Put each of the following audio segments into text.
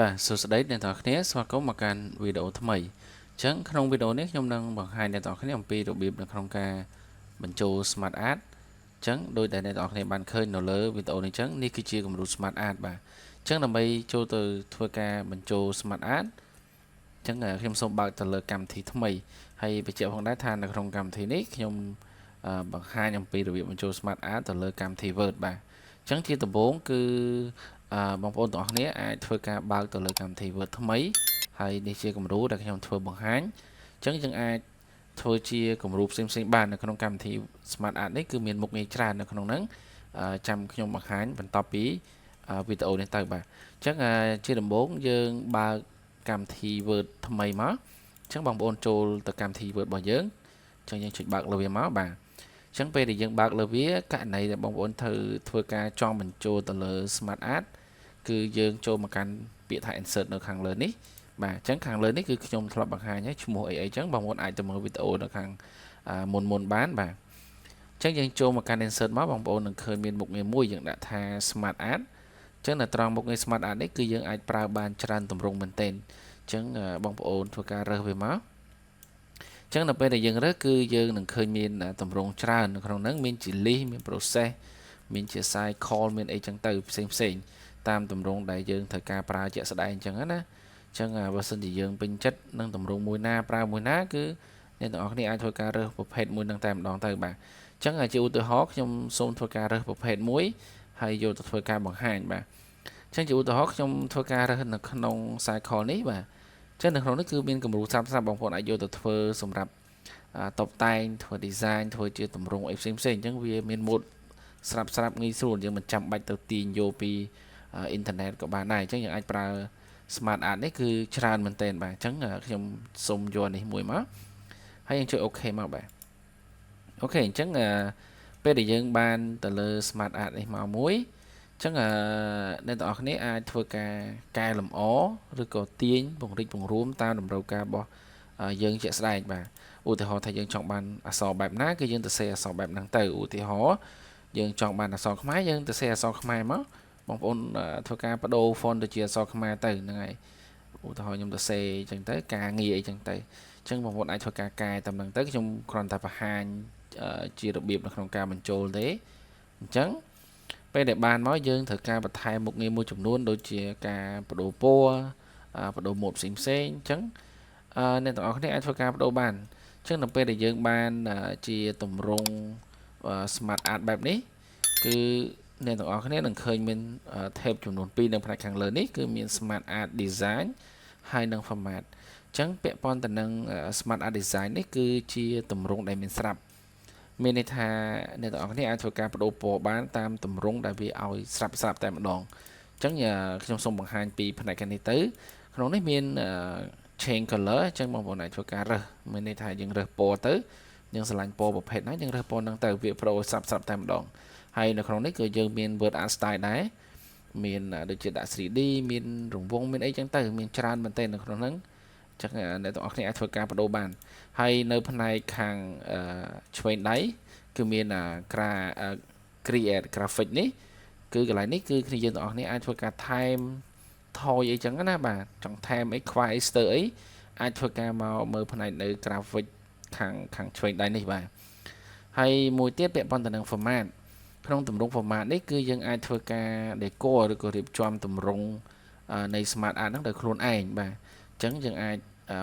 បាទសួស្តីអ្នកទាំងអស់គ្នាស្វាគមន៍មកកាន់វីដេអូថ្មីអញ្ចឹងក្នុងវីដេអូនេះខ្ញុំនឹងបង្ហាញអ្នកទាំងអស់គ្នាអំពីរបៀបនៅក្នុងការបញ្ចូល Smart Art អញ្ចឹងដោយដែលអ្នកទាំងអស់គ្នាបានឃើញនៅលើវីដេអូនេះអញ្ចឹងនេះគឺជាគំរូ Smart Art បាទអញ្ចឹងដើម្បីចូលទៅធ្វើការបញ្ចូល Smart Art អញ្ចឹងខ្ញុំសូមបើកទៅលើកម្មវិធីថ្មីហើយបញ្ជាក់ផងដែរថានៅក្នុងកម្មវិធីនេះខ្ញុំបង្ហាញអំពីរបៀបបញ្ចូល Smart Art ទៅលើកម្មវិធី Word បាទអញ្ចឹងជាដំបូងគឺបងប្អូនទាំងអស់គ្នាអាចធ្វើការបើកទៅលើកម្មវិធី Word ថ្មីហើយនេះជាគំរូដែលខ្ញុំធ្វើបង្ហាញអញ្ចឹងយើងអាចធ្វើជាគំរូផ្សេងៗបាននៅក្នុងកម្មវិធី Smart Art នេះគឺមានមុខងារច្រើននៅក្នុងហ្នឹងចាំខ្ញុំបង្ហាញបន្ទាប់ពីវីដេអូនេះទៅបាទអញ្ចឹងជាដំបូងយើងបើកកម្មវិធី Word ថ្មីមកអញ្ចឹងបងប្អូនចូលទៅកម្មវិធី Word របស់យើងអញ្ចឹងយើងចុចបើកលើវាមកបាទអញ្ចឹងពេលដែលយើងបើកលើវាករណីដែលបងប្អូនធ្វើការចង់បញ្ចូលទៅលើ Smart Art គឺយើងចូលមកកាន់ពាក្យថា insert នៅខាងលើនេះបាទអញ្ចឹងខាងលើនេះគឺខ្ញុំធ្លាប់បង្ហាញហើយឈ្មោះអីអញ្ចឹងបងប្អូនអាចទៅមើលវីដេអូនៅខាងមុនបានបាទអញ្ចឹងយើងចូលមកកាន់ insert មកបងប្អូននឹងឃើញមានមុខងារមួយយើងដាក់ថា Smart Art អញ្ចឹងនៅត្រង់មុខងារ Smart Art នេះគឺយើងអាចប្រើបានច្រើនទម្រង់មែនទែនអញ្ចឹងបងប្អូនធ្វើការរើសវាមកអញ្ចឹងនៅពេលដែលយើងរើសគឺយើងនឹងឃើញមានទម្រង់ច្រើននៅក្នុងហ្នឹងមានជា list មាន process មានជា cycle មានអីចឹងទៅផ្សេងតាមទម្រង់ដែលយើងត្រូវការប្រើជាក់ស្ដែងអញ្ចឹងណាអញ្ចឹងបើសិនជាយើងពេញចិត្តនឹងទម្រង់មួយណាប្រើមួយណាគឺអ្នកទាំងអស់គ្នាអាចធ្វើការរើសប្រភេទមួយនឹងតែម្ដងទៅបាទអញ្ចឹងជាឧទាហរណ៍ខ្ញុំសូមធ្វើការរើសប្រភេទមួយហើយយកទៅធ្វើការបង្ហាញបាទអញ្ចឹងជាឧទាហរណ៍ខ្ញុំធ្វើការរើសនៅក្នុង cycle នេះបាទអញ្ចឹងនៅក្នុងនេះគឺមានគំរូស្រាប់បងប្អូនអាចយកទៅធ្វើសម្រាប់តុបតែងធ្វើ design ធ្វើជាទម្រង់អីផ្សេងអញ្ចឹងវាមាន mode ស្រាប់ងាយស្រួលយើងមិនចាំបាច់ទៅទាញយកពីអ៊ីនធឺណិតក៏បានដែរអញ្ចឹងយើងអាចប្រើ Smart Art នេះគឺច្រើនមែនទែនបាទអញ្ចឹងខ្ញុំសូមយកនេះមួយមកហើយយើងចុច OK មកបាទអូខេអញ្ចឹងពេលដែលយើងបានទៅលើ Smart Art នេះមកមួយអញ្ចឹងអ្នកទាំងអស់គ្នាអាចធ្វើការកែលម្អឬក៏ទាញពង្រីកពង្រួមតាមតម្រូវការរបស់យើងជាក់ស្ដែងបាទឧទាហរណ៍ថាយើងចង់បានអក្សរបែបណាគឺយើងទៅសេអក្សរបែបហ្នឹងទៅឧទាហរណ៍យើងចង់បានអក្សរខ្មែរយើងទៅសេអក្សរខ្មែរមកបងប្អូនធ្វើការបដូរ font ទៅជាអក្សរខ្មែរទៅហ្នឹងហើយឧទាហរណ៍ខ្ញុំទៅសេអញ្ចឹងទៅការងារអីចឹងទៅអញ្ចឹងបងប្អូនអាចធ្វើការកែតាមហ្នឹងទៅខ្ញុំគ្រាន់តែបង្ហាញជារបៀបនៅក្នុងការបញ្ចូលទេអញ្ចឹងពេលដែលបានមកយើងត្រូវការបន្ថែមមុខងារមួយចំនួនដូចជាការបដូរពណ៌បដូរម៉ូដផ្សេងអញ្ចឹងអ្នកទាំងអស់គ្នាអាចធ្វើការបដូរបានអញ្ចឹងនៅពេលដែលយើងបានជាទម្រង់ Smart Art បែបនេះគឺអ្នកទាំងអស់គ្នានឹងឃើញមាន tab ចំនួន2នៅផ្នែកខាងលើនេះគឺមាន Smart Art Design ហើយនិង Format អញ្ចឹងពាក់ព័ន្ធទៅនឹង Smart Art Design នេះគឺជាទម្រង់ដែលមានស្រាប់មានន័យថាអ្នកទាំងអស់គ្នាអាចធ្វើការបដូរពណ៌បានតាមទម្រង់ដែលវាឲ្យស្រាប់តែម្ដងអញ្ចឹងខ្ញុំសូមបង្ហាញពីផ្នែកខាងនេះទៅក្នុងនេះមាន change color អញ្ចឹងបងប្អូនអាចធ្វើការរើសមានន័យថាយើងរើសពណ៌ទៅយើងស្រឡាញ់ពណ៌ប្រភេទណាយើងរើសពណ៌ហ្នឹងទៅវាប្រូស្រាប់តែម្ដងហើយនៅក្នុងនេះគឺយើងមាន Word Art Style ដែរមានដូចជាដាក់ 3D មានរង្វង់មានអីចឹងទៅមានច្រើនមែនទែននៅក្នុងហ្នឹងអញ្ចឹងអ្នកទាំងអស់គ្នាអាចធ្វើការបដូរបានហើយនៅផ្នែកខាងឆ្វេងដៃគឺមាន create graphic នេះគឺកន្លែងនេះគឺគ្នាយើងទាំងអស់គ្នាអាចធ្វើការថែមថយអីចឹងណាបាទចង់ថែមអីខ្វែអីស្ទើរអីអាចធ្វើការមកមើលផ្នែកនៅ graphic ខាងឆ្វេងដៃនេះបាទហើយមួយទៀតពាក់ព័ន្ធទៅនឹង format ក្នុងទម្រង់ format នេះគឺយើងអាចធ្វើការ decor ឬក៏រៀបចំទម្រង់នៃ Smart Art ហ្នឹងដោយខ្លួនឯងបាទអញ្ចឹងយើងអាច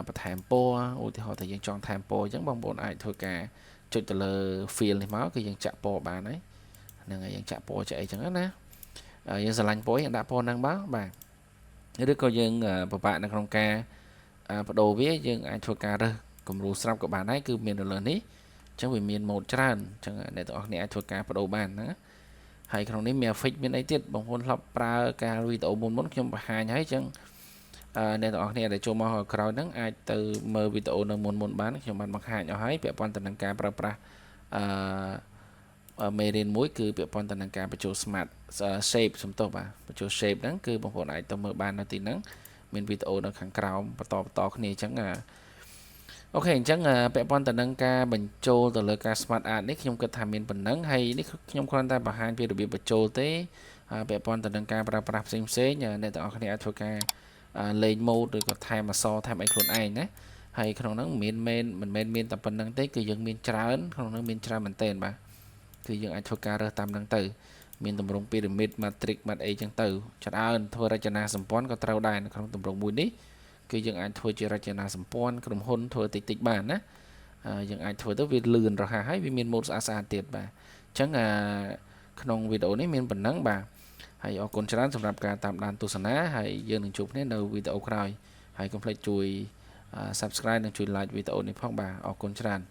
បន្ថែមពណ៌ឧទាហរណ៍ថាយើងចង់ថែមពណ៌អញ្ចឹងបងប្អូនអាចធ្វើការចុចទៅលើ fill នេះមកគឺយើងចាក់ពណ៌បានហើយហ្នឹងហើយយើងចាក់ពណ៌ចាក់អីចឹងណាយើងស្រឡាញ់ពណ៌យើងដាក់ពណ៌ហ្នឹងមកបាទឬក៏យើងពិបាកនៅក្នុងការបដូរវាយើងអាចធ្វើការរើសគំរូស្រាប់ក៏បានដែរគឺមាននៅលើនេះអញ្ចឹងវាមានម៉ូដច្រើនអញ្ចឹងអ្នកទាំងអស់គ្នាអាចធ្វើការបដូរបានណាហើយក្នុងនេះមាន effect មានអីទៀតបងប្អូនធ្លាប់ប្រើការវីដេអូមុនខ្ញុំបង្ហាញហើយអញ្ចឹងអ្នកទាំងអស់គ្នាដែលចូលមកក្រោយហ្នឹងអាចទៅមើលវីដេអូនៅមុនបានខ្ញុំបានបង្ហាញអស់ហើយពាក់ព័ន្ធទៅនឹងការប្រើប្រាស់មេរៀនមួយគឺពាក់ព័ន្ធទៅនឹងការបញ្ចូល Smart Shape សំទោសបាទបញ្ចូល Shape ហ្នឹងគឺបងប្អូនអាចទៅមើលបាននៅទីហ្នឹងមានវីដេអូនៅខាងក្រោមបន្តគ្នាអញ្ចឹងអូខេអញ្ចឹងពាក់ព័ន្ធទៅនឹងការបញ្ចូលទៅលើការ Smart Art នេះខ្ញុំគិតថាមានប៉ុណ្ណឹងហើយនេះខ្ញុំគ្រាន់តែបង្ហាញពីរបៀបបញ្ចូលទេពាក់ព័ន្ធទៅនឹងការប្រើប្រាស់ផ្សេងអ្នកទាំងអស់គ្នាអាចធ្វើការ លេង mode ឬក៏ថែមអក្សរថែមអីខ្លួនឯងណាហើយក្នុងហ្នឹងមិនមែនមានតែប៉ុណ្្នឹងទេគឺយើងមានច្រើនក្នុងហ្នឹងមានច្រើនមែនទែនបាទគឺយើងអាចធ្វើការរើសតាមហ្នឹងទៅមានទម្រង់ pyramid matrix ម៉ាត់អីចឹងទៅច្រើនធ្វើរចនាសម្ព័ន្ធក៏ត្រូវដែរនៅក្នុងទម្រង់មួយនេះគឺយើងអាចធ្វើជារចនាសម្ព័ន្ធក្រុមហ៊ុនធ្វើតិចបានណាយើងអាចធ្វើទៅវាលឿនរហ័សហើយវាមាន mode ស្អាតទៀតបាទអញ្ចឹងក្នុងវីដេអូនេះមានប៉ុណ្ណឹងបាទហើយអរគុណច្រើនសម្រាប់ការតាមដានទស្សនាហើយយើងនឹងជួបគ្នានៅវីដេអូក្រោយហើយកុំភ្លេចជួយ subscribe និងជួយ like វីដេអូនេះផងបាទអរគុណច្រើន